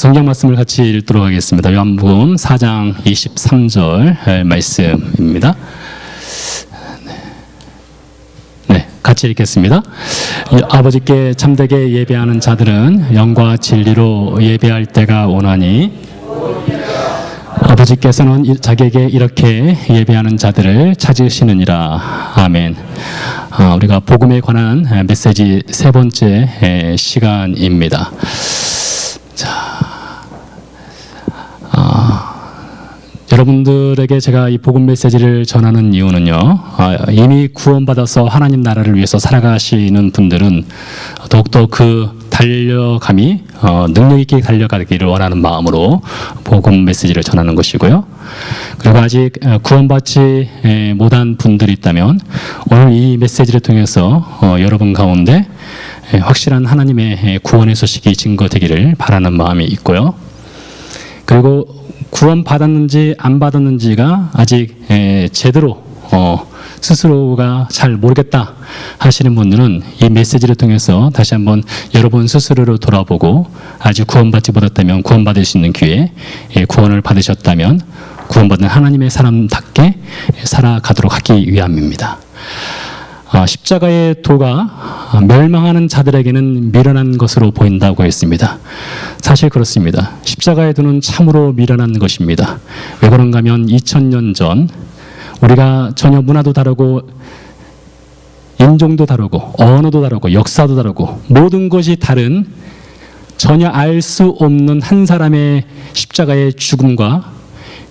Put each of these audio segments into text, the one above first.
성경 말씀을 같이 읽도록 하겠습니다. 요한복음 4장 23절 말씀입니다. 네, 같이 읽겠습니다. 아버지께 참되게 예배하는 자들은 영과 진리로 예배할 때가 오나니 아버지께서는 자기에게 이렇게 예배하는 자들을 찾으시느니라. 아멘. 우리가 복음에 관한 메시지 세 번째 시간입니다. 여러분들에게 제가 이 복음 메시지를 전하는 이유는요, 이미 구원받아서 하나님 나라를 위해서 살아가시는 분들은 더욱더 그 달려감이 능력 있게 달려가기를 원하는 마음으로 복음 메시지를 전하는 것이고요. 그리고 아직 구원받지 못한 분들이 있다면 오늘 이 메시지를 통해서 여러분 가운데 확실한 하나님의 구원의 소식이 증거되기를 바라는 마음이 있고요. 그리고 구원 받았는지 안 받았는지가 아직 제대로 스스로가 잘 모르겠다 하시는 분들은 이 메시지를 통해서 다시 한번 여러분 스스로를 돌아보고 아직 구원받지 못했다면 구원받을 수 있는 기회, 구원을 받으셨다면 구원받은 하나님의 사람답게 살아가도록 하기 위함입니다. 십자가의 도가 멸망하는 자들에게는 미련한 것으로 보인다고 했습니다. 사실 그렇습니다. 십자가의 도는 참으로 미련한 것입니다. 왜 그런가 하면 2000년 전 우리가 전혀 문화도 다르고 인종도 다르고 언어도 다르고 역사도 다르고 모든 것이 다른 전혀 알 수 없는 한 사람의 십자가의 죽음과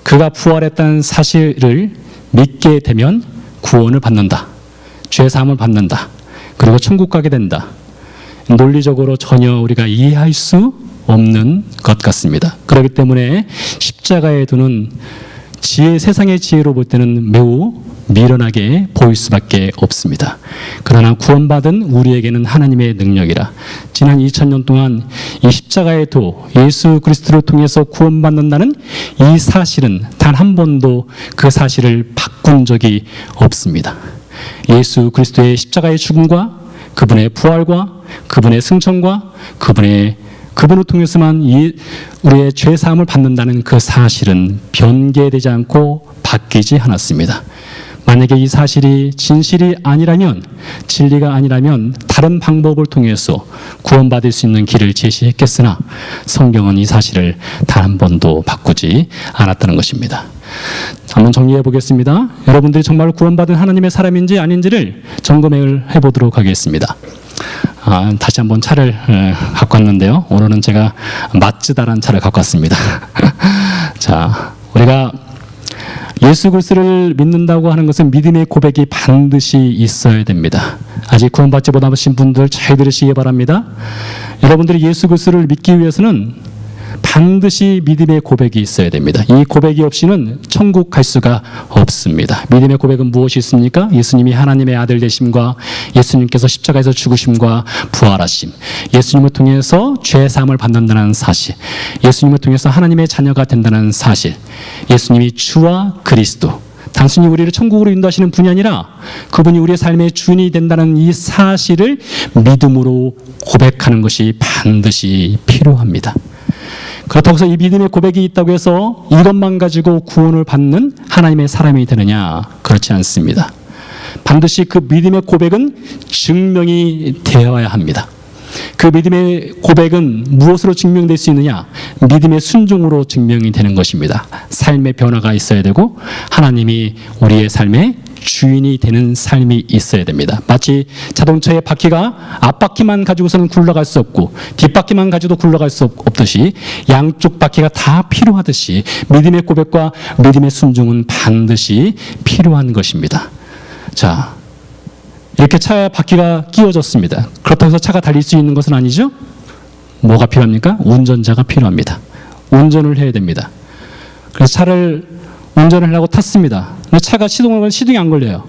그가 부활했다는 사실을 믿게 되면 구원을 받는다. 죄사함을 받는다. 그리고 천국 가게 된다. 논리적으로 전혀 우리가 이해할 수 없는 것 같습니다. 그렇기 때문에 십자가의 도는 세상의 지혜로 볼 때는 매우 미련하게 보일 수밖에 없습니다. 그러나 구원받은 우리에게는 하나님의 능력이라. 지난 2000년 동안 이 십자가의 도, 예수 그리스도를 통해서 구원받는다는 이 사실은 단 한 번도 그 사실을 바꾼 적이 없습니다. 예수 그리스도의 십자가의 죽음과 그분의 부활과 그분의 승천과 그분을 통해서만 우리의 죄사함을 받는다는 그 사실은 변개되지 않고 바뀌지 않았습니다. 만약에 이 사실이 진실이 아니라면, 진리가 아니라면 다른 방법을 통해서 구원받을 수 있는 길을 제시했겠으나 성경은 이 사실을 단 한 번도 바꾸지 않았다는 것입니다. 한번 정리해 보겠습니다. 여러분들이 정말 구원받은 하나님의 사람인지 아닌지를 점검을 해보도록 하겠습니다. 다시 한번 차를 갖고 왔는데요. 오늘은 제가 마츠다라는 차를 갖고 왔습니다. 자, 우리가 예수 그리스도를 믿는다고 하는 것은 믿음의 고백이 반드시 있어야 됩니다. 아직 구원받지 못하신 분들 잘 들으시기 바랍니다. 여러분들이 예수 그리스도를 믿기 위해서는 반드시 믿음의 고백이 있어야 됩니다. 이 고백이 없이는 천국 갈 수가 없습니다. 믿음의 고백은 무엇이 있습니까? 예수님이 하나님의 아들 되심과 예수님께서 십자가에서 죽으심과 부활하심, 예수님을 통해서 죄사함을 받는다는 사실, 예수님을 통해서 하나님의 자녀가 된다는 사실, 예수님이 주와 그리스도, 단순히 우리를 천국으로 인도하시는 분이 아니라 그분이 우리의 삶의 주인이 된다는 이 사실을 믿음으로 고백하는 것이 반드시 필요합니다. 그렇다고 해서 이 믿음의 고백이 있다고 해서 이것만 가지고 구원을 받는 하나님의 사람이 되느냐? 그렇지 않습니다. 반드시 그 믿음의 고백은 증명이 되어야 합니다. 그 믿음의 고백은 무엇으로 증명될 수 있느냐? 믿음의 순종으로 증명이 되는 것입니다. 삶의 변화가 있어야 되고 하나님이 우리의 삶에 주인이 되는 삶이 있어야 됩니다. 마치 자동차의 바퀴가 앞바퀴만 가지고서는 굴러갈 수 없고 뒷바퀴만 가지고도 굴러갈 수 없듯이 양쪽 바퀴가 다 필요하듯이 믿음의 고백과 믿음의 순종은 반드시 필요한 것입니다. 자, 이렇게 차의 바퀴가 끼워졌습니다. 그렇다고 해서 차가 달릴 수 있는 것은 아니죠? 뭐가 필요합니까? 운전자가 필요합니다. 운전을 해야 됩니다. 그래서 차를 운전을 하려고 탔습니다. 근데 차가 시동이 안 걸려요.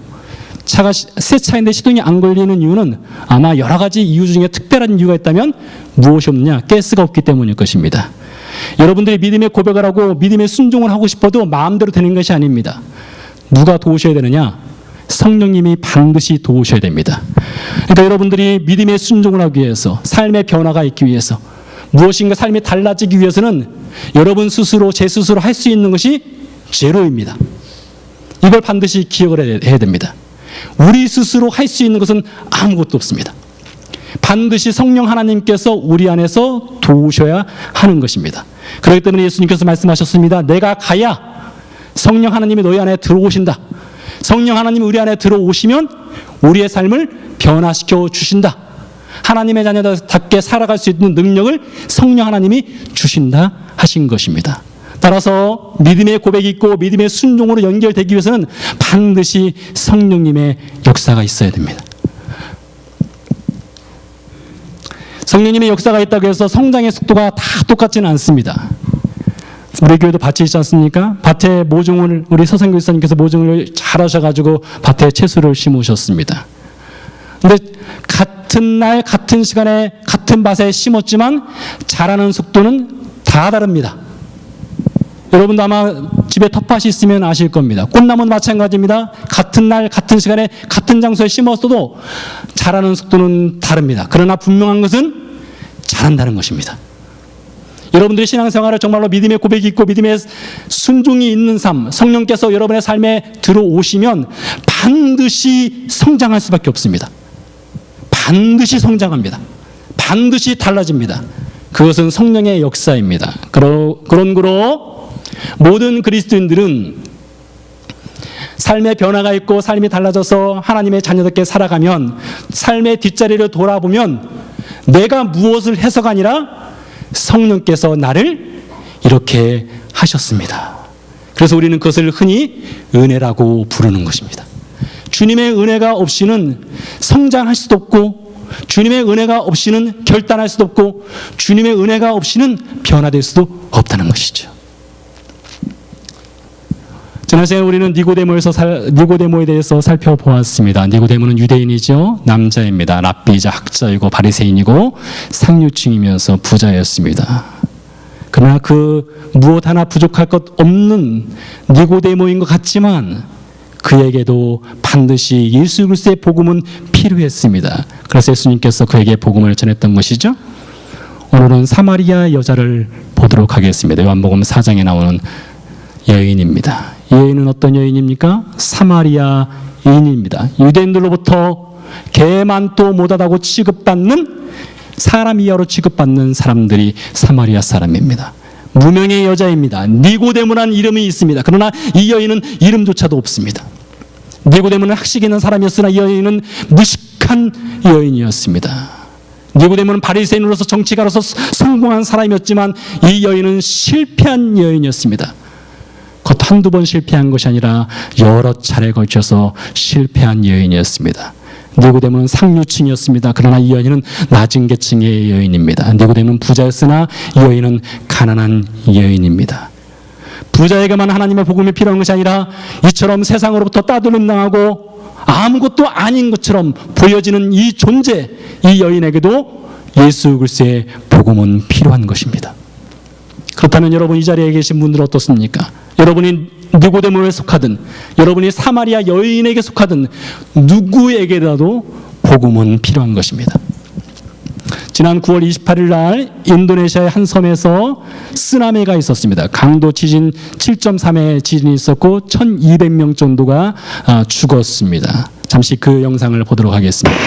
차가 새 차인데 시동이 안 걸리는 이유는 아마 여러 가지 이유 중에 특별한 이유가 있다면 무엇이 없느냐? 가스가 없기 때문일 것입니다. 여러분들이 믿음의 고백을 하고 믿음의 순종을 하고 싶어도 마음대로 되는 것이 아닙니다. 누가 도우셔야 되느냐? 성령님이 반드시 도우셔야 됩니다. 그러니까 여러분들이 믿음의 순종을 하기 위해서, 삶의 변화가 있기 위해서, 무엇인가 삶이 달라지기 위해서는 여러분 스스로, 제 스스로 할 수 있는 것이 제로입니다. 이걸 반드시 기억을 해야 됩니다. 우리 스스로 할 수 있는 것은 아무것도 없습니다. 반드시 성령 하나님께서 우리 안에서 도우셔야 하는 것입니다. 그렇기 때문에 예수님께서 말씀하셨습니다. 내가 가야 성령 하나님이 너희 안에 들어오신다. 성령 하나님이 우리 안에 들어오시면 우리의 삶을 변화시켜 주신다. 하나님의 자녀답게 살아갈 수 있는 능력을 성령 하나님이 주신다 하신 것입니다. 따라서 믿음의 고백이 있고 믿음의 순종으로 연결되기 위해서는 반드시 성령님의 역사가 있어야 됩니다. 성령님의 역사가 있다고 해서 성장의 속도가 다 똑같지는 않습니다. 우리 교회도 밭이 있지 않습니까? 밭에 모종을, 우리 서상교 지사님께서 모종을 잘 하셔가지고 밭에 채소를 심으셨습니다. 근데 같은 날 같은 시간에 같은 밭에 심었지만 자라는 속도는 다 다릅니다. 여러분도 아마 집에 텃밭이 있으면 아실 겁니다. 꽃나무는 마찬가지입니다. 같은 날 같은 시간에 같은 장소에 심었어도 자라는 속도는 다릅니다. 그러나 분명한 것은 자란다는 것입니다. 여러분들의 신앙생활을 정말로 믿음의 고백이 있고 믿음의 순종이 있는 삶, 성령께서 여러분의 삶에 들어오시면 반드시 성장할 수밖에 없습니다. 반드시 성장합니다. 반드시 달라집니다. 그것은 성령의 역사입니다. 그런 거로 모든 그리스도인들은 삶의 변화가 있고 삶이 달라져서 하나님의 자녀답게 살아가면 삶의 뒷자리를 돌아보면 내가 무엇을 해서가 아니라 성령께서 나를 이렇게 하셨습니다. 그래서 우리는 그것을 흔히 은혜라고 부르는 것입니다. 주님의 은혜가 없이는 성장할 수도 없고 주님의 은혜가 없이는 결단할 수도 없고 주님의 은혜가 없이는 변화될 수도 없다는 것이죠. 지난 시간에 우리는 니고데모에 대해서 살펴보았습니다. 니고데모는 유대인이죠. 남자입니다. 랍비이자 학자이고 바리새인이고 상류층이면서 부자였습니다. 그러나 그 무엇 하나 부족할 것 없는 니고데모인 것 같지만 그에게도 반드시 예수 그리스도의 복음은 필요했습니다. 그래서 예수님께서 그에게 복음을 전했던 것이죠. 오늘은 사마리아 여자를 보도록 하겠습니다. 요한복음 4장에 나오는 여인입니다. 이 여인은 어떤 여인입니까? 사마리아인입니다. 유대인들로부터 개만도 못하다고 취급받는 사람 이하로 취급받는 사람들이 사마리아 사람입니다. 무명의 여자입니다. 니고데모라는 이름이 있습니다. 그러나 이 여인은 이름조차도 없습니다. 니고데모는 학식 있는 사람이었으나 이 여인은 무식한 여인이었습니다. 니고데모는 바리새인으로서 정치가로서 성공한 사람이었지만 이 여인은 실패한 여인이었습니다. 곧 한두 번 실패한 것이 아니라 여러 차례 걸쳐서 실패한 여인이었습니다. 니고데모는 상류층이었습니다. 그러나 이 여인은 낮은 계층의 여인입니다. 니고데모는 부자였으나 이 여인은 가난한 여인입니다. 부자에게만 하나님의 복음이 필요한 것이 아니라 이처럼 세상으로부터 따돌림 당하고 아무것도 아닌 것처럼 보여지는 이 존재, 이 여인에게도 예수 그리스도의 복음은 필요한 것입니다. 그렇다면 여러분 이 자리에 계신 분들은 어떻습니까? 여러분이 니고데모에 속하든 여러분이 사마리아 여인에게 속하든 누구에게라도 복음은 필요한 것입니다. 지난 9월 28일 날 인도네시아의 한 섬에서 쓰나미가 있었습니다. 강도 지진 7.3의 지진이 있었고 1200명 정도가 죽었습니다. 잠시 그 영상을 보도록 하겠습니다.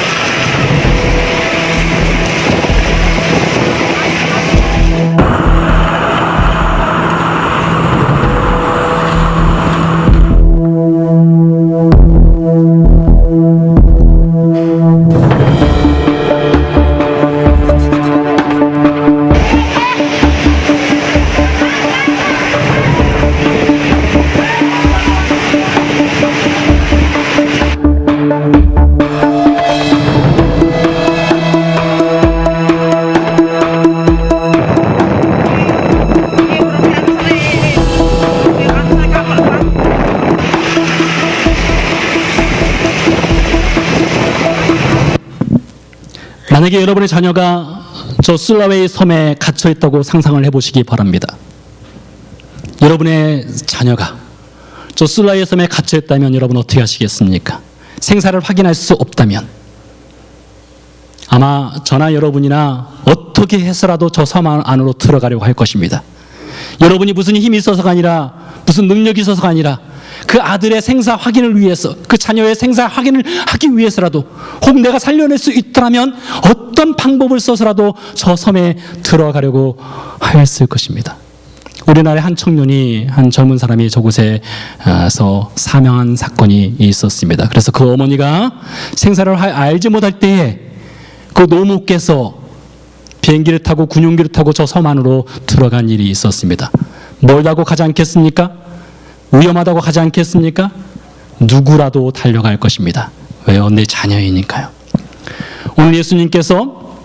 만약에 여러분의 자녀가 저 슬라웨이 섬에 갇혀 있다고 상상을 해보시기 바랍니다. 여러분의 자녀가 저 슬라웨이 섬에 갇혀 있다면 여러분 어떻게 하시겠습니까? 생사를 확인할 수 없다면 아마 저나 여러분이나 어떻게 해서라도 저 섬 안으로 들어가려고 할 것입니다. 여러분이 무슨 힘이 있어서가 아니라, 무슨 능력이 있어서가 아니라, 그 아들의 생사 확인을 위해서, 그 자녀의 생사 확인을 하기 위해서라도, 혹 내가 살려낼 수 있더라면 어떤 방법을 써서라도 저 섬에 들어가려고 하였을 것입니다. 우리나라의 한 청년이, 한 젊은 사람이 저곳에서 사망한 사건이 있었습니다. 그래서 그 어머니가 생사를 알지 못할 때에 그 노무께서 비행기를 타고 군용기를 타고 저 섬 안으로 들어간 일이 있었습니다. 멀다고 가지 않겠습니까? 위험하다고 가지 않겠습니까? 누구라도 달려갈 것입니다. 왜요? 내 자녀이니까요. 오늘 예수님께서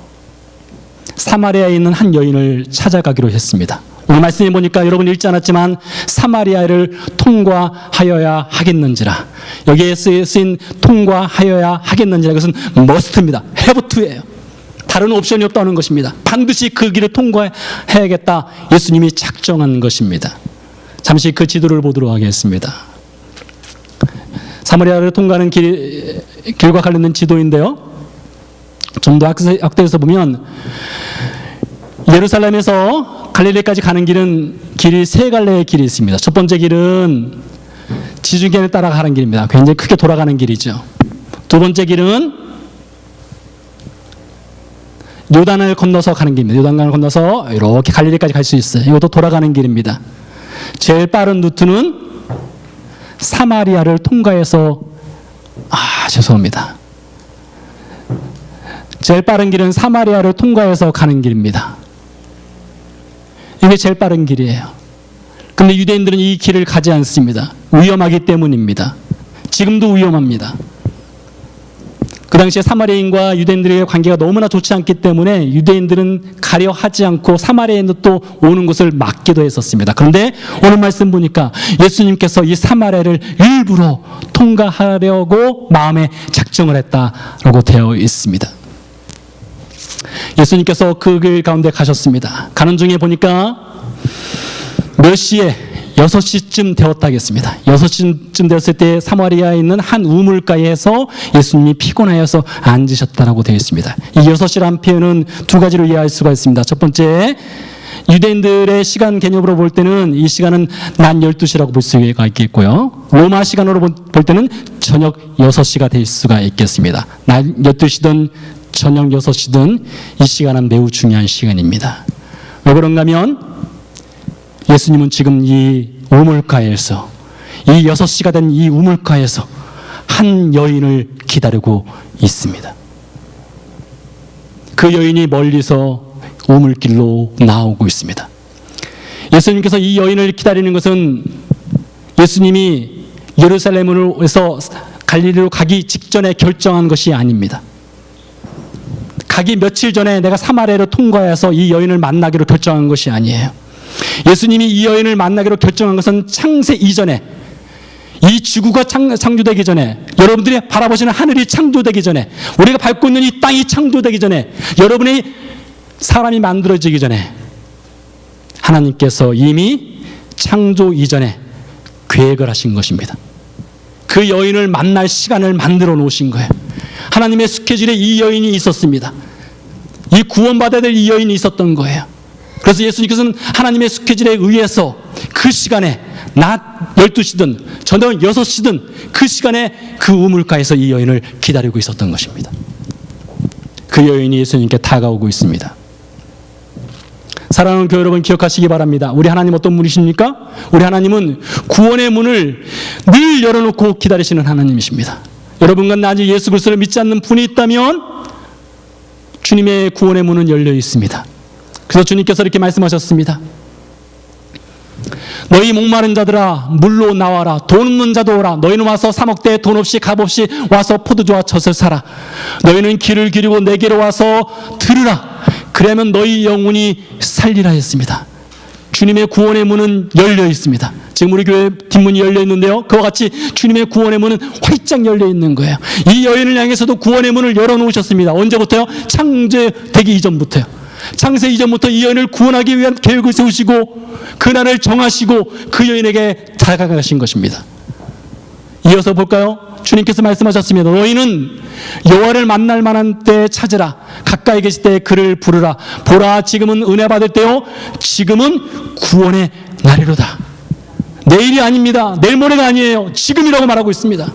사마리아에 있는 한 여인을 찾아가기로 했습니다. 오늘 말씀해 보니까 여러분 읽지 않았지만 사마리아를 통과하여야 하겠는지라, 여기에 쓰인 통과하여야 하겠는지라, 그것은 must입니다. have to예요. 다른 옵션이 없다는 것입니다. 반드시 그 길을 통과해야겠다, 예수님이 작정한 것입니다. 잠시 그 지도를 보도록 하겠습니다. 사마리아를 통과하는 길과 관련된 지도인데요, 좀 더 확대해서 보면 예루살렘에서 갈릴리까지 가는 길이 세 갈래의 길이 있습니다. 첫 번째 길은 지중해를 따라가는 길입니다. 굉장히 크게 돌아가는 길이죠. 두 번째 길은 요단을 건너서 가는 길입니다. 요단강을 건너서 이렇게 갈릴리까지 갈 수 있어요. 이것도 돌아가는 길입니다. 제일 빠른 루트는 사마리아를 통과해서, 죄송합니다. 제일 빠른 길은 사마리아를 통과해서 가는 길입니다. 이게 제일 빠른 길이에요. 그런데 유대인들은 이 길을 가지 않습니다. 위험하기 때문입니다. 지금도 위험합니다. 그 당시에 사마리아인과 유대인들의 관계가 너무나 좋지 않기 때문에 유대인들은 가려 하지 않고 사마리아인도 또 오는 것을 막기도 했었습니다. 그런데 오늘 말씀 보니까 예수님께서 이 사마리아를 일부러 통과하려고 마음에 작정을 했다라고 되어 있습니다. 예수님께서 그 길 가운데 가셨습니다. 가는 중에 보니까 몇 시에 6시쯤 되었다겠습니다. 6시쯤 되었을 때 사마리아에 있는 한 우물가에서 예수님이 피곤하여서 앉으셨다라고 되어 있습니다. 이 6시란 표현은 두 가지로 이해할 수가 있습니다. 첫 번째, 유대인들의 시간 개념으로 볼 때는 이 시간은 낮 12시라고 볼 수가 있겠고요. 로마 시간으로 볼 때는 저녁 6시가 될 수가 있겠습니다. 낮 12시든 저녁 6시든 이 시간은 매우 중요한 시간입니다. 왜 그런가 하면 예수님은 지금 이 우물가에서, 이 6시가 된 이 우물가에서 한 여인을 기다리고 있습니다. 그 여인이 멀리서 우물길로 나오고 있습니다. 예수님께서 이 여인을 기다리는 것은 예수님이 예루살렘에서 갈릴리로 가기 직전에 결정한 것이 아닙니다. 가기 며칠 전에 내가 사마리아로 통과해서 이 여인을 만나기로 결정한 것이 아니에요. 예수님이 이 여인을 만나기로 결정한 것은 창세 이전에, 이 지구가 창조되기 전에, 여러분들이 바라보시는 하늘이 창조되기 전에, 우리가 밟고 있는 이 땅이 창조되기 전에, 여러분이 사람이 만들어지기 전에 하나님께서 이미 창조 이전에 계획을 하신 것입니다. 그 여인을 만날 시간을 만들어 놓으신 거예요. 하나님의 스케줄에 이 여인이 있었습니다. 이 구원받아야 될 이 여인이 있었던 거예요. 그래서 예수님께서는 하나님의 스케줄에 의해서 그 시간에 낮 12시든 저녁 6시든 그 시간에 그 우물가에서 이 여인을 기다리고 있었던 것입니다. 그 여인이 예수님께 다가오고 있습니다. 사랑하는 교회 여러분, 기억하시기 바랍니다. 우리 하나님 어떤 분이십니까? 우리 하나님은 구원의 문을 늘 열어놓고 기다리시는 하나님이십니다. 여러분과 나중에 예수 그리스도를 믿지 않는 분이 있다면 주님의 구원의 문은 열려 있습니다. 그래서 주님께서 이렇게 말씀하셨습니다. 너희 목마른 자들아 물로 나와라. 돈 없는 자도 오라. 너희는 와서 사 먹되 돈 없이 값 없이 와서 포도주와 젖을 사라. 너희는 귀를 기울이고 내게로 와서 들으라. 그러면 너희 영혼이 살리라 했습니다. 주님의 구원의 문은 열려 있습니다. 지금 우리 교회 뒷문이 열려 있는데요, 그와 같이 주님의 구원의 문은 활짝 열려 있는 거예요. 이 여인을 향해서도 구원의 문을 열어놓으셨습니다. 언제부터요? 창조되기 이전부터요. 창세 이전부터 이 여인을 구원하기 위한 계획을 세우시고 그날을 정하시고 그 여인에게 다가가신 것입니다. 이어서 볼까요? 주님께서 말씀하셨습니다. 너희는 여호와를 만날 만한 때에 찾으라. 가까이 계실 때 그를 부르라. 보라, 지금은 은혜 받을 때요, 지금은 구원의 날이로다. 내일이 아닙니다. 내일 모레가 아니에요. 지금이라고 말하고 있습니다.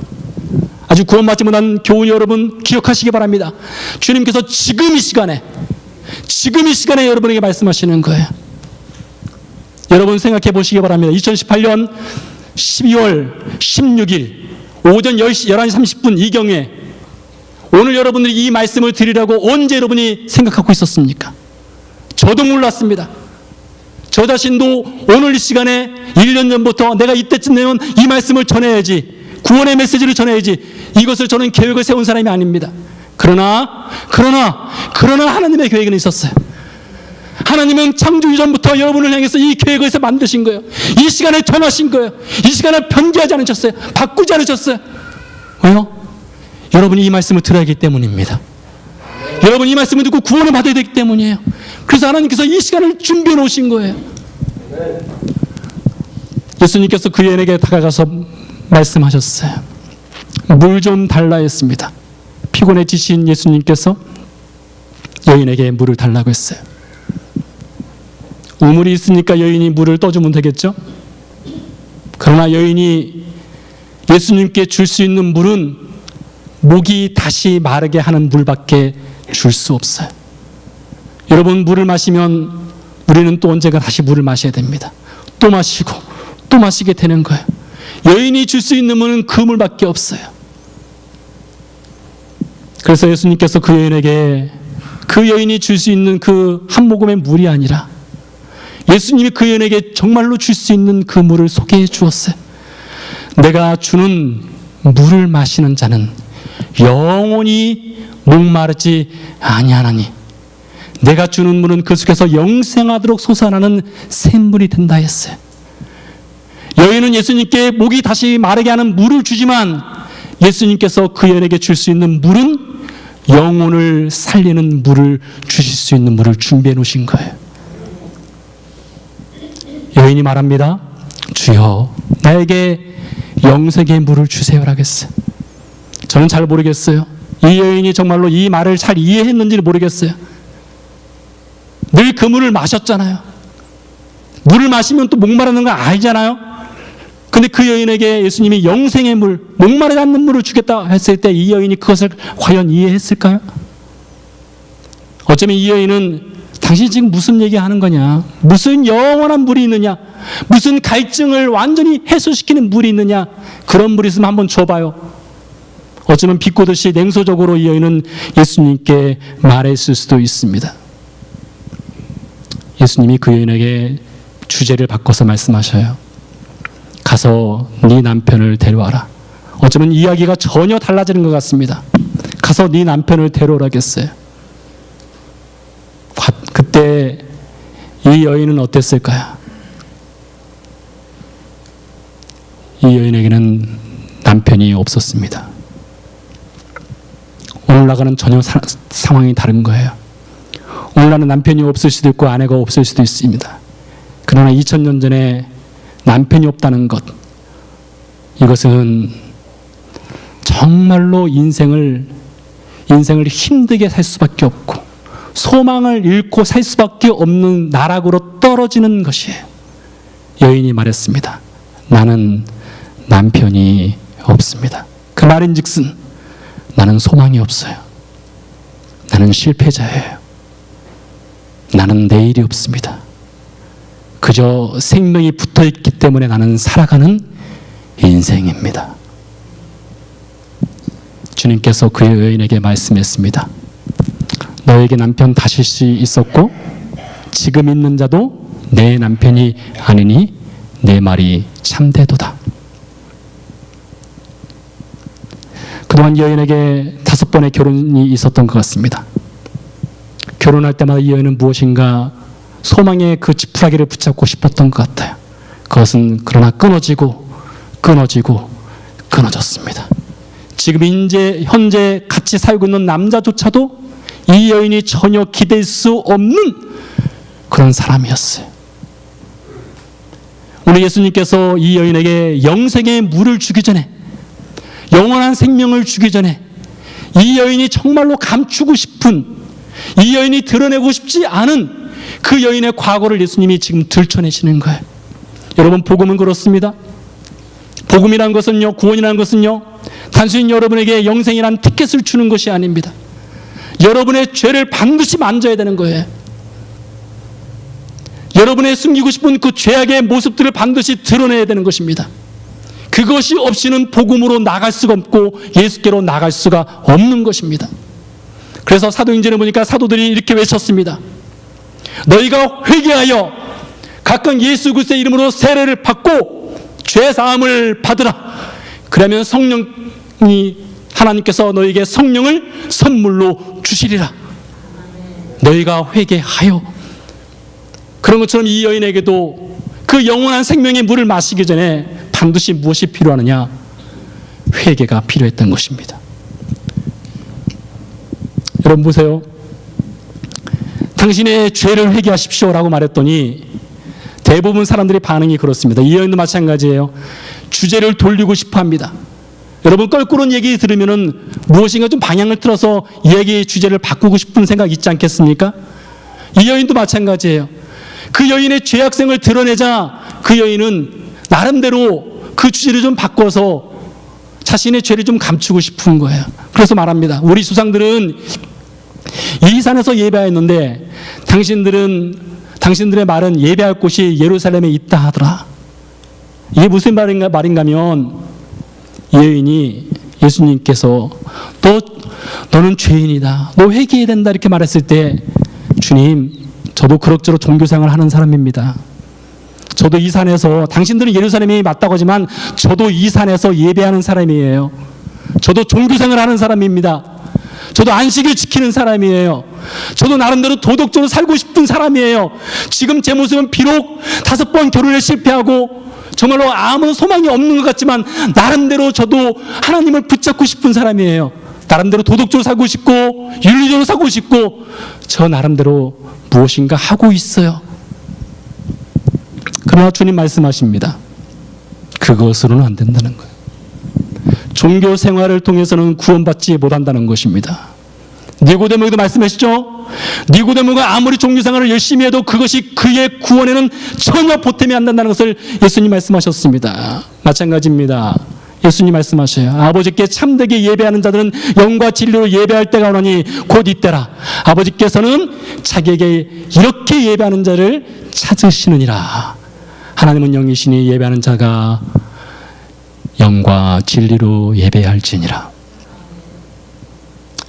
아주 구원받지 못한 교우 여러분, 기억하시기 바랍니다. 주님께서 지금 이 시간에 여러분에게 말씀하시는 거예요. 여러분 생각해 보시기 바랍니다. 2018년 12월 16일 오전 11시 30분 이경에 오늘 여러분들이 이 말씀을 드리라고 언제 여러분이 생각하고 있었습니까? 저도 몰랐습니다. 저 자신도 오늘 이 시간에 1년 전부터 내가 이때쯤 되면 이 말씀을 전해야지, 구원의 메시지를 전해야지, 이것을 저는 계획을 세운 사람이 아닙니다. 그러나 하나님의 계획은 있었어요. 하나님은 창조 이전부터 여러분을 향해서 이 계획을 해서 만드신 거예요. 이 시간에 정하신 거예요. 이 시간을 변개하지 않으셨어요. 바꾸지 않으셨어요. 왜요? 여러분이 이 말씀을 들어야 하기 때문입니다. 여러분이 이 말씀을 듣고 구원을 받아야 되기 때문이에요. 그래서 하나님께서 이 시간을 준비해 놓으신 거예요. 예수님께서 그 여인에게 다가가서 말씀하셨어요. 물 좀 달라 했습니다. 피곤해지신 예수님께서 여인에게 물을 달라고 했어요. 우물이 있으니까 여인이 물을 떠주면 되겠죠? 그러나 여인이 예수님께 줄 수 있는 물은 목이 다시 마르게 하는 물밖에 줄 수 없어요. 여러분, 물을 마시면 우리는 또 언젠가 다시 물을 마셔야 됩니다. 또 마시고 또 마시게 되는 거예요. 여인이 줄 수 있는 물은 그 물밖에 없어요. 그래서 예수님께서 그 여인에게 그 여인이 줄 수 있는 그 한 모금의 물이 아니라 예수님이 그 여인에게 정말로 줄 수 있는 그 물을 소개해 주었어요. 내가 주는 물을 마시는 자는 영원히 목마르지 아니하나니 내가 주는 물은 그 속에서 영생하도록 솟아나는 샘물이 된다 했어요. 여인은 예수님께 목이 다시 마르게 하는 물을 주지만 예수님께서 그 여인에게 줄 수 있는 물은 영혼을 살리는 물을, 주실 수 있는 물을 준비해 놓으신 거예요. 여인이 말합니다. 주여, 나에게 영생의 물을 주세요라겠어요. 저는 잘 모르겠어요. 이 여인이 정말로 이 말을 잘 이해했는지는 모르겠어요. 늘 그 물을 마셨잖아요. 물을 마시면 또 목마르는 거 알잖아요. 근데 그 여인에게 예수님이 영생의 물, 목마르지 않는 물을 주겠다 했을 때 이 여인이 그것을 과연 이해했을까요? 어쩌면 이 여인은 당신 지금 무슨 얘기하는 거냐? 무슨 영원한 물이 있느냐? 무슨 갈증을 완전히 해소시키는 물이 있느냐? 그런 물이 있으면 한번 줘봐요. 어쩌면 비꼬듯이 냉소적으로 이 여인은 예수님께 말했을 수도 있습니다. 예수님이 그 여인에게 주제를 바꿔서 말씀하셔요. 가서 네 남편을 데려와라. 어쩌면 이야기가 전혀 달라지는 것 같습니다. 가서 네 남편을 데려오라겠어요. 그때 이 여인은 어땠을까요? 이 여인에게는 남편이 없었습니다. 오늘날과는 전혀 상황이 다른 거예요. 오늘날은 남편이 없을 수도 있고 아내가 없을 수도 있습니다. 그러나 2000년 전에 남편이 없다는 것, 이것은 정말로 인생을 힘들게 살 수밖에 없고 소망을 잃고 살 수밖에 없는 나락으로 떨어지는 것이에요. 여인이 말했습니다. 나는 남편이 없습니다. 그 말인즉슨 나는 소망이 없어요. 나는 실패자예요. 나는 내일이 없습니다. 그저 생명이 붙어있기 때문에 나는 살아가는 인생입니다. 주님께서 그 여인에게 말씀했습니다. 너에게 남편 다실 수 있었고 지금 있는 자도 내 남편이 아니니 내 말이 참되도다. 그동안 이 여인에게 5번의 결혼이 있었던 것 같습니다. 결혼할 때마다 이 여인은 무엇인가 소망의 그 지푸라기를 붙잡고 싶었던 것 같아요. 그것은 그러나 끊어졌습니다. 지금 현재 같이 살고 있는 남자조차도 이 여인이 전혀 기댈 수 없는 그런 사람이었어요. 오늘 예수님께서 이 여인에게 영생의 물을 주기 전에 영원한 생명을 주기 전에 이 여인이 정말로 감추고 싶은, 이 여인이 드러내고 싶지 않은 그 여인의 과거를 예수님이 지금 들춰내시는 거예요. 여러분, 복음은 그렇습니다. 복음이란 것은요, 구원이라는 것은요, 단순히 여러분에게 영생이라는 티켓을 주는 것이 아닙니다. 여러분의 죄를 반드시 만져야 되는 거예요. 여러분의 숨기고 싶은 그 죄악의 모습들을 반드시 드러내야 되는 것입니다. 그것이 없이는 복음으로 나갈 수가 없고 예수께로 나갈 수가 없는 것입니다. 그래서 사도행전에 보니까 사도들이 이렇게 외쳤습니다. 너희가 회개하여 각각 예수 그리스도의 이름으로 세례를 받고 죄 사함을 받으라. 그러면 성령이, 하나님께서 너희에게 성령을 선물로 주시리라. 너희가 회개하여. 그런 것처럼 이 여인에게도 그 영원한 생명의 물을 마시기 전에 반드시 무엇이 필요하느냐? 회개가 필요했던 것입니다. 여러분 보세요. 당신의 죄를 회개하십시오라고 말했더니 대부분 사람들의 반응이 그렇습니다. 이 여인도 마찬가지예요. 주제를 돌리고 싶어 합니다. 여러분, 껄끄러운 얘기 들으면은 무엇인가 좀 방향을 틀어서 얘기의 주제를 바꾸고 싶은 생각 있지 않겠습니까? 이 여인도 마찬가지예요. 그 여인의 죄악성을 드러내자 그 여인은 나름대로 그 주제를 좀 바꿔서 자신의 죄를 좀 감추고 싶은 거예요. 그래서 말합니다. 우리 조상들은 이 산에서 예배하였는데 당신들의 말은 예배할 곳이 예루살렘에 있다 하더라. 이게 무슨 말인가 하면 이 여인이 예수님께서 너는 죄인이다, 너 회개해야 된다 이렇게 말했을 때, 주님, 저도 그럭저럭 종교생활을 하는 사람입니다. 저도 이 산에서, 당신들은 예루살렘이 맞다고 하지만 저도 이 산에서 예배하는 사람이에요. 저도 종교생활을 하는 사람입니다. 저도 안식일 지키는 사람이에요. 저도 나름대로 도덕적으로 살고 싶은 사람이에요. 지금 제 모습은 비록 5번 결혼에 실패하고 정말로 아무 소망이 없는 것 같지만 나름대로 저도 하나님을 붙잡고 싶은 사람이에요. 나름대로 도덕적으로 살고 싶고 윤리적으로 살고 싶고 저 나름대로 무엇인가 하고 있어요. 그러나 주님 말씀하십니다. 그것으로는 안 된다는 거예요. 종교 생활을 통해서는 구원받지 못한다는 것입니다. 니고데모에도 말씀하시죠. 니고데모가 아무리 종교 생활을 열심히 해도 그것이 그의 구원에는 전혀 보탬이 안 된다는 것을 예수님 말씀하셨습니다. 마찬가지입니다. 예수님 말씀하셔요. 아버지께 참되게 예배하는 자들은 영과 진리로 예배할 때가 오나니 곧 이때라. 아버지께서는 자기에게 이렇게 예배하는 자를 찾으시느니라. 하나님은 영이시니 예배하는 자가 영과 진리로 예배할지니라.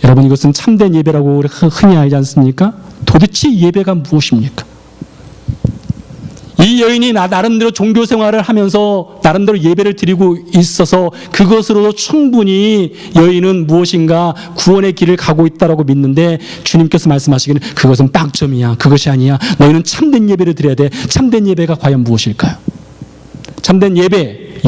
여러분, 이것은 참된 예배라고 흔히 알지 않습니까? 도대체 예배가 무엇입니까? 이 여인이 나름대로 종교 생활을 하면서 나름대로 예배를 드리고 있어서 그것으로도 충분히 여인은 무엇인가 구원의 길을 가고 있다고 믿는데, 주님께서 말씀하시기는 그것은 빵점이야, 그것이 아니야. 너희는 참된 예배를 드려야 돼. 참된 예배가 과연 무엇일까요? 참된 예배.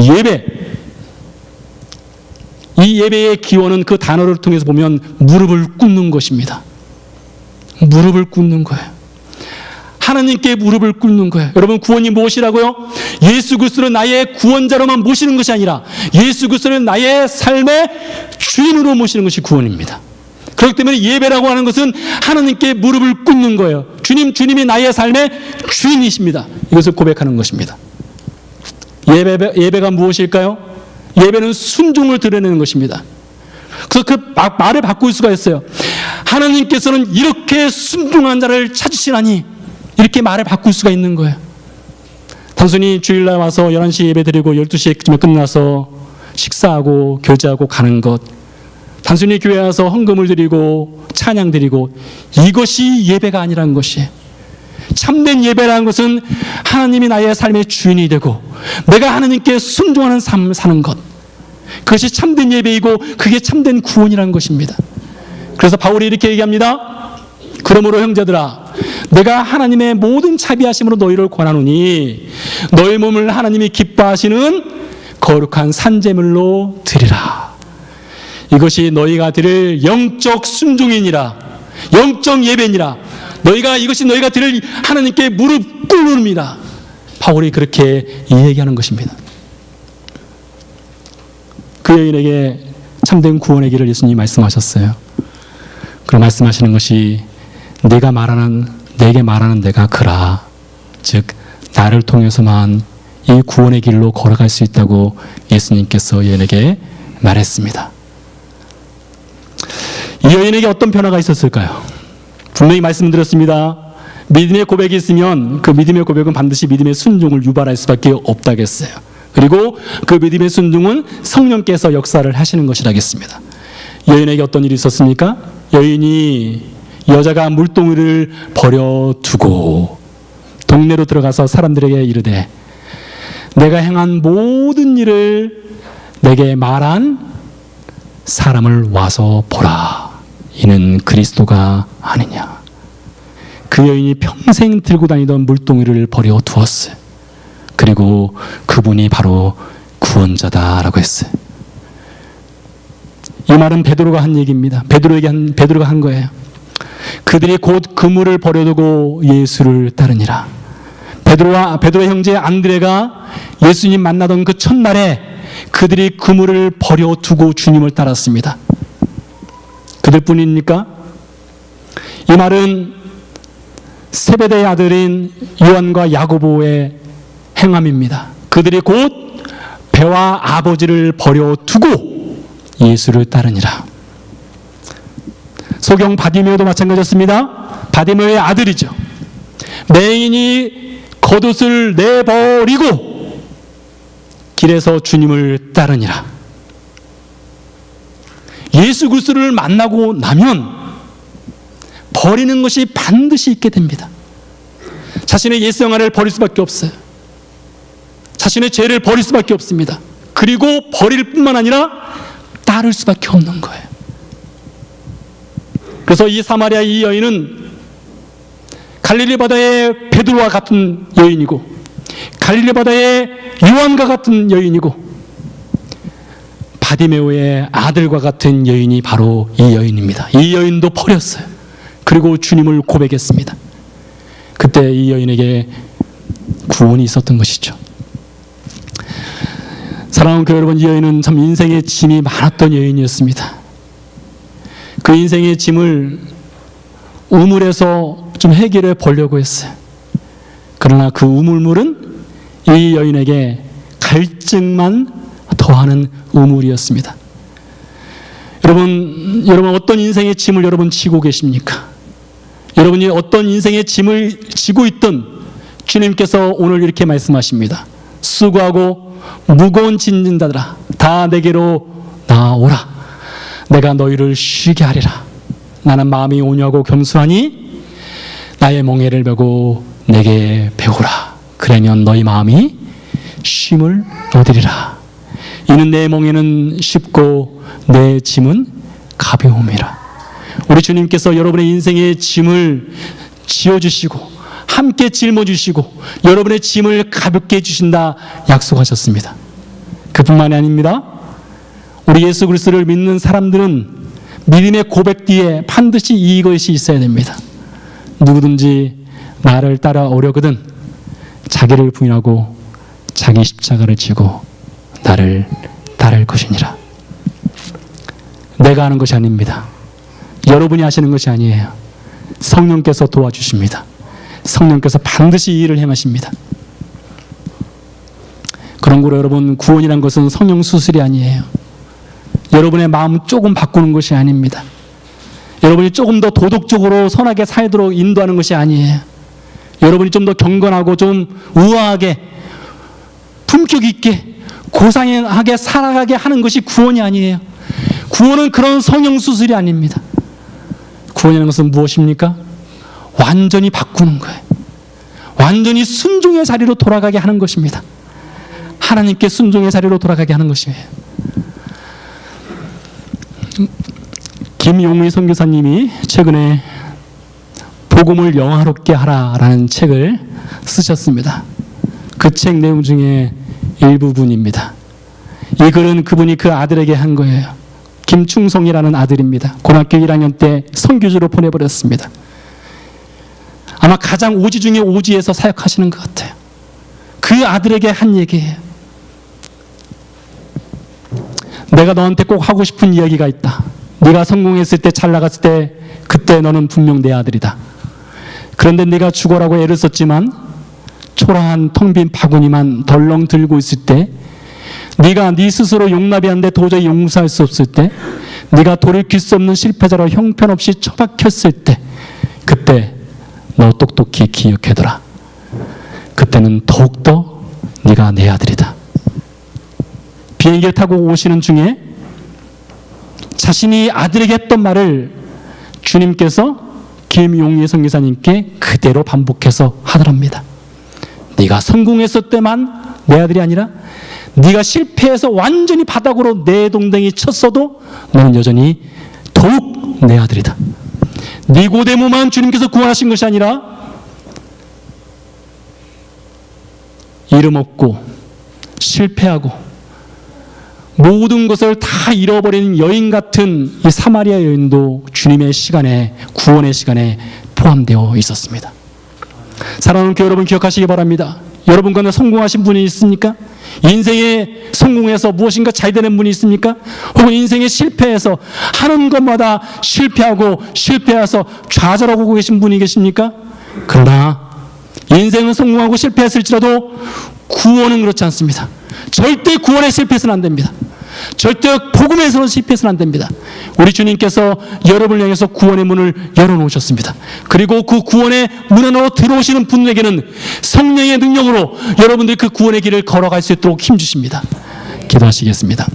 이 예배의 기원은 그 단어를 통해서 보면 무릎을 꿇는 것입니다. 무릎을 꿇는 거예요. 하나님께 무릎을 꿇는 거예요. 여러분, 구원이 무엇이라고요? 예수 그리스도를 나의 구원자로만 모시는 것이 아니라 예수 그리스도를 나의 삶의 주인으로 모시는 것이 구원입니다. 그렇기 때문에 예배라고 하는 것은 하나님께 무릎을 꿇는 거예요. 주님이 나의 삶의 주인이십니다. 이것을 고백하는 것입니다. 예배가 무엇일까요? 예배는 순종을 드러내는 것입니다. 그래서 그 말을 바꿀 수가 있어요. 하나님께서는 이렇게 순종한 자를 찾으시라니, 이렇게 말을 바꿀 수가 있는 거예요. 단순히 주일날 와서 11시 예배 드리고 12시쯤에 끝나서 식사하고 교제하고 가는 것, 단순히 교회 와서 헌금을 드리고 찬양 드리고, 이것이 예배가 아니라는 것이에요. 참된 예배라는 것은 하나님이 나의 삶의 주인이 되고 내가 하나님께 순종하는 삶을 사는 것, 그것이 참된 예배이고 그게 참된 구원이라는 것입니다. 그래서 바울이 이렇게 얘기합니다. 그러므로 형제들아, 내가 하나님의 모든 자비하심으로 너희를 권하노니 너희 몸을 하나님이 기뻐하시는 거룩한 산제물로 드리라. 이것이 너희가 드릴 영적 순종이니라, 영적 예배니라. 이것이 너희가 드릴 하나님께 무릎 꿇는입니다. 바울이 그렇게 얘기하는 것입니다. 그 여인에게 참된 구원의 길을 예수님이 말씀하셨어요. 그리고 말씀하시는 것이 내게 말하는 내가 그라. 즉 나를 통해서만 이 구원의 길로 걸어갈 수 있다고 예수님께서 여인에게 말했습니다. 이 여인에게 어떤 변화가 있었을까요? 분명히 말씀드렸습니다. 믿음의 고백이 있으면 그 믿음의 고백은 반드시 믿음의 순종을 유발할 수밖에 없다고 했어요. 그리고 그 믿음의 순종은 성령께서 역사를 하시는 것이라겠습니다. 여인에게 어떤 일이 있었습니까? 여자가 물동이를 버려두고 동네로 들어가서 사람들에게 이르되 내가 행한 모든 일을 내게 말한 사람을 와서 보라. 이는 그리스도가 아니냐. 그 여인이 평생 들고 다니던 물동이를 버려두었어요. 그리고 그분이 바로 구원자다라고 했어요. 이 말은 베드로가 한 얘기입니다. 베드로가 한 거예요. 그들이 곧 그물을 버려두고 예수를 따르니라. 베드로의 형제 안드레가 예수님 만나던 그 첫날에 그들이 그물을 버려두고 주님을 따랐습니다. 그들뿐입니까? 이 말은 세베대의 아들인 요한과 야고보의 행함입니다. 그들이 곧 배와 아버지를 버려두고 예수를 따르니라. 소경 바디메오도 마찬가지였습니다. 바디메오의 아들이죠. 맹인이 겉옷을 내버리고 길에서 주님을 따르니라. 예수 그리스도를 만나고 나면 버리는 것이 반드시 있게 됩니다. 자신의 옛 생활을 버릴 수밖에 없어요. 자신의 죄를 버릴 수밖에 없습니다. 그리고 버릴 뿐만 아니라 따를 수밖에 없는 거예요. 그래서 이 사마리아 이 여인은 갈릴리 바다의 베드로와 같은 여인이고 갈릴리 바다의 요한과 같은 여인이고 바디메오의 아들과 같은 여인이 바로 이 여인입니다. 이 여인도 버렸어요. 그리고 주님을 고백했습니다. 그때 이 여인에게 구원이 있었던 것이죠. 사랑하는 교회 여러분, 이 여인은 참 인생의 짐이 많았던 여인이었습니다. 그 인생의 짐을 우물에서 좀 해결해 보려고 했어요. 그러나 그 우물물은 이 여인에게 갈증만 더하는 우물이었습니다. 여러분 어떤 인생의 짐을 여러분 지고 계십니까? 여러분이 어떤 인생의 짐을 지고 있든 주님께서 오늘 이렇게 말씀하십니다. 수고하고 무거운 짐진 자들아 다 내게로 나오라. 내가 너희를 쉬게 하리라. 나는 마음이 온유하고 겸손하니 나의 멍에를 메고 내게 배우라. 그러면 너희 마음이 쉼을 얻으리라. 이는 내 멍에는 쉽고 내 짐은 가벼움이라. 우리 주님께서 여러분의 인생의 짐을 지어주시고 함께 짊어주시고 여러분의 짐을 가볍게 해주신다 약속하셨습니다. 그뿐만이 아닙니다. 우리 예수 그리스도를 믿는 사람들은 믿음의 고백 뒤에 반드시 이것이 있어야 됩니다. 누구든지 나를 따라오려거든 자기를 부인하고 자기 십자가를 지고 나를 따를 것이니라. 내가 하는 것이 아닙니다. 여러분이 하시는 것이 아니에요. 성령께서 도와주십니다. 성령께서 반드시 이 일을 행하십니다. 그런 거로 여러분, 구원이란 것은 성령 수술이 아니에요. 여러분의 마음 조금 바꾸는 것이 아닙니다. 여러분이 조금 더 도덕적으로 선하게 살도록 인도하는 것이 아니에요. 여러분이 좀 더 경건하고 좀 우아하게 품격 있게 고상하게 살아가게 하는 것이 구원이 아니에요. 구원은 그런 성령 수술이 아닙니다. 구원이라는 것은 무엇입니까? 완전히 바꾸는 거예요. 완전히 순종의 자리로 돌아가게 하는 것입니다. 하나님께 순종의 자리로 돌아가게 하는 것이에요. 김용희 선교사님이 최근에 복음을 영화롭게 하라라는 책을 쓰셨습니다. 그 책 내용 중에 일부분입니다. 이 글은 그분이 그 아들에게 한 거예요. 김충성이라는 아들입니다. 고등학교 1학년 때 선교주로 보내버렸습니다. 아마 가장 오지 중에 오지에서 사역하시는 것 같아요. 그 아들에게 한 얘기예요. 내가 너한테 꼭 하고 싶은 이야기가 있다. 네가 성공했을 때, 잘 나갔을 때, 그때 너는 분명 내 아들이다. 그런데 네가 죽어라고 애를 썼지만 초라한 텅 빈 바구니만 덜렁 들고 있을 때, 네가 네 스스로 용납이 안 돼 도저히 용서할 수 없을 때, 네가 돌이킬 수 없는 실패자로 형편없이 처박혔을 때, 그때 너 똑똑히 기억해둬라. 그때는 더욱더 네가 내 아들이다. 비행기를 타고 오시는 중에 자신이 아들에게 했던 말을 주님께서 김용희 선교사님께 그대로 반복해서 하더랍니다. 네가 성공했을 때만 내 아들이 아니라 네가 실패해서 완전히 바닥으로 내 동댕이 쳤어도 너는 여전히 더욱 내 아들이다. 니고데모만 주님께서 구원하신 것이 아니라 이름 없고 실패하고 모든 것을 다 잃어버리는 여인 같은 이 사마리아 여인도 주님의 시간에, 구원의 시간에 포함되어 있었습니다. 사랑하는 교회 여러분, 기억하시기 바랍니다. 여러분 가운데 성공하신 분이 있습니까? 인생에 성공해서 무엇인가 잘 되는 분이 있습니까? 혹은 인생에 실패해서 하는 것마다 실패해서 좌절하고 계신 분이 계십니까? 그러나 인생은 성공하고 실패했을지라도 구원은 그렇지 않습니다. 절대 구원에 실패해서는 안 됩니다. 절대 복음에서는 실패해서는 안 됩니다. 우리 주님께서 여러분을 향해서 구원의 문을 열어놓으셨습니다. 그리고 그 구원의 문 안으로 들어오시는 분에게는 성령의 능력으로 여러분들이 그 구원의 길을 걸어갈 수 있도록 힘주십니다. 기도하시겠습니다.